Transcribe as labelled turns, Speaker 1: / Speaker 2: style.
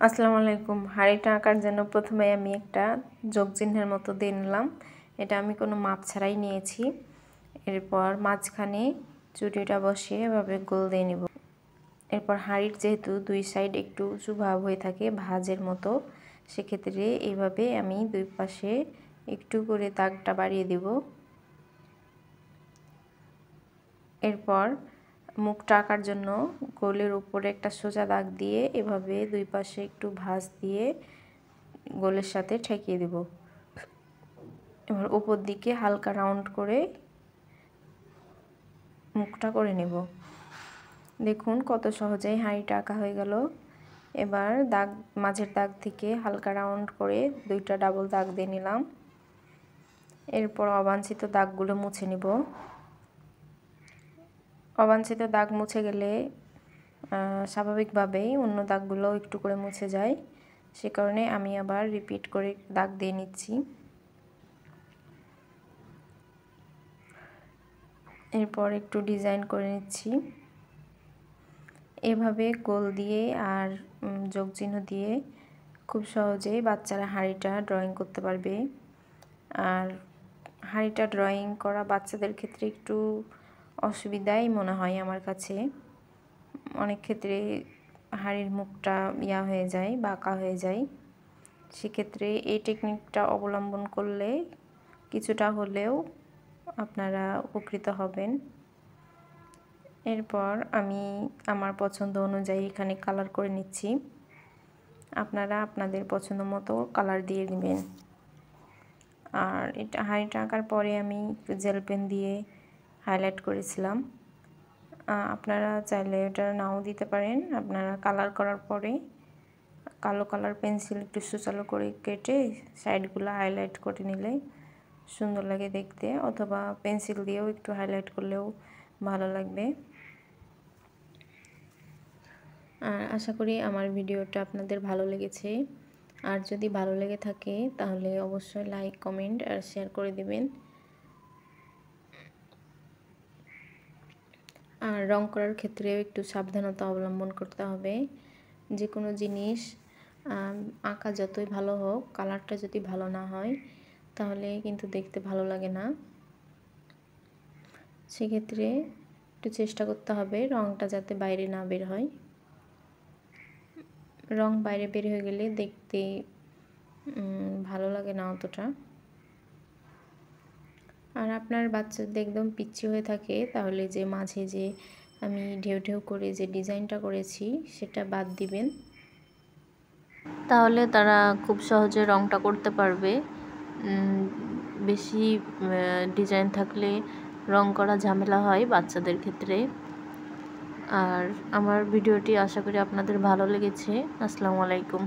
Speaker 1: আসসালামু আলাইকুম। হাঁড়িটা আঁকার জন্য প্রথমে আমি একটা যোগ চিহ্নের মতো দিয়ে নিলাম। এটা আমি কোনো মাপ ছাড়াই নিয়েছি। এরপর মাঝখানে চুটিটা বসিয়ে এভাবে গোল দিয়ে নিব। এরপর হাঁড়ির যেহেতু দুই সাইড একটু উঁচু ভাব হয়ে থাকে ভাঁজের মতো, সেক্ষেত্রে এইভাবে আমি দুই পাশে একটু করে দাগটা বাড়িয়ে দিব। এরপর মুখটা আঁকার জন্য গোলের উপরে একটা সোজা দাগ দিয়ে এভাবে দুই পাশে একটু ভাঁজ দিয়ে গোলের সাথে ঠেকিয়ে দেব। এবার উপর দিকে হালকা রাউন্ড করে মুখটা করে নেব। দেখুন কত সহজেই হাঁড়িটা আঁকা হয়ে গেল। এবার দাগ মাঝের দাগ থেকে হালকা রাউন্ড করে দুইটা ডাবল দাগ দিয়ে নিলাম। এরপর অবাঞ্ছিত দাগগুলো মুছে নিব। অবাঞ্ছিত দাগ মুছে গেলে স্বাভাবিকভাবেই অন্য দাগগুলো একটু করে মুছে যায়, সে কারণে আমি আবার রিপিট করে দাগ দিয়ে নিচ্ছি। এরপর একটু ডিজাইন করে নিচ্ছি। এভাবে গোল দিয়ে আর যোগ চিহ্ন দিয়ে খুব সহজেই বাচ্চারা হাঁড়িটা ড্রয়িং করতে পারবে। আর হাঁড়িটা ড্রয়িং করা বাচ্চাদের ক্ষেত্রে একটু অসুবিধাই মনে হয় আমার কাছে। অনেক ক্ষেত্রে হাঁড়ির মুখটা হয়ে যায়, বাঁকা হয়ে যায়। সেক্ষেত্রে এই টেকনিকটা অবলম্বন করলে কিছুটা হলেও আপনারা উপকৃত হবেন। এরপর আমি আমার পছন্দ অনুযায়ী এখানে কালার করে নিচ্ছি। আপনারা আপনাদের পছন্দ মতো কালার দিয়ে নেবেন। আর এটা হাঁড়িটা আঁকার পরে আমি জেল পেন দিয়ে হাইলাইট করেছিলাম। আপনারা চাইলে এটা নাও দিতে পারেন। আপনারা কালার করার পরে কালো কালার পেন্সিল একটু সুচালো করে কেটে সাইডগুলো হাইলাইট করে নিলে সুন্দর লাগে দেখতে, অথবা পেন্সিল দিয়েও একটু হাইলাইট করলেও ভালো লাগবে। আর আশা করি আমার ভিডিওটা আপনাদের ভালো লেগেছে। আর যদি ভালো লেগে থাকে তাহলে অবশ্যই লাইক, কমেন্ট আর শেয়ার করে দিবেন। আর রং করার ক্ষেত্রেও একটু সাবধানতা অবলম্বন করতে হবে। যে কোনো জিনিস আঁকা যতই ভালো হোক, কালারটা যদি ভালো না হয় তাহলে কিন্তু দেখতে ভালো লাগে না। সেক্ষেত্রে একটু চেষ্টা করতে হবে রংটা যাতে বাইরে না বের হয়। রং বাইরে বের হয়ে গেলে দেখতে ভালো লাগে না অতটা। আর আপনার বাচ্চা যদি একদম পিচ্ছি হয়ে থাকে তাহলে যে মাঝে যে আমি ঢেউ ঢেউ করে যে ডিজাইনটা করেছি সেটা বাদ দিবেন, তাহলে তারা খুব সহজে রংটা করতে পারবে। বেশি ডিজাইন থাকলে রং করা ঝামেলা হয় বাচ্চাদের ক্ষেত্রে। আর আমার ভিডিওটি আশা করি আপনাদের ভালো লেগেছে। আসসালামু আলাইকুম।